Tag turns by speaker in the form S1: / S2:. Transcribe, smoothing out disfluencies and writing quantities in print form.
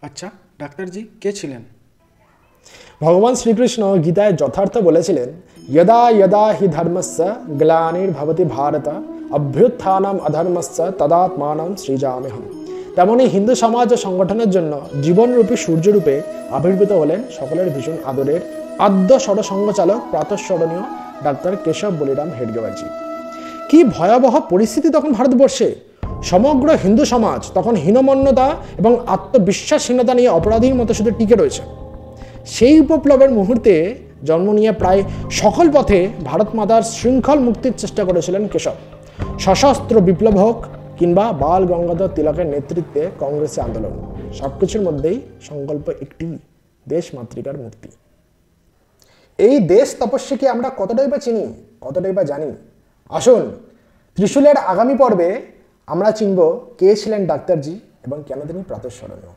S1: আচ্ছা, ডাক্তারজি কে ছিলেন?
S2: ভগবান শ্রীকৃষ্ণ গীতায় যথার্থ বলেছিলেন, যদা যদা হি ধর্মস্য গ্লানির্ভবতি ভারত অভ্যুত্থানম অধর্মস্য তদাত্মানম সৃজাম্যহম। তেমনি হিন্দু সমাজ ও সংগঠনের জন্য জীবনরূপী সূর্যরূপে আবির্ভূত হলেন সকলের ভীষণ আদরের আদ্য সরসঙ্গচালক প্রাতঃস্মরণীয় ডাক্তার কেশব বলিরাম হেডগেবারজি। কি ভয়াবহ পরিস্থিতি তখন ভারতবর্ষে! সমগ্র হিন্দু সমাজ তখন হীনমন্যতা এবং আত্মবিশ্বাসহীনতা নিয়ে অপরাধীর মতো শুধু টিকে রয়েছে। সেই বিপ্লবের মুহূর্তে জন্ম নিয়ে প্রায় সকল পথে ভারত মাতার শৃঙ্খল মুক্তির চেষ্টা করেছিলেন কেশব। সশস্ত্র বিপ্লব হোক কিংবা বাল গঙ্গাধর তিলকের নেতৃত্বে কংগ্রেসে আন্দোলন, সবকিছুর মধ্যেই সংকল্প একটি, দেশ মাতৃকার মুক্তি। এই দেশ তপস্যাকে আমরা কতটাই বা চিনি, কতটাই বা জানি? আসুন ত্রিশূলের আগামী পর্বে আমরা চিনব কে ছিলেন ডাক্তারজি এবং কেন তিনি প্রাতঃস্মরণীয়।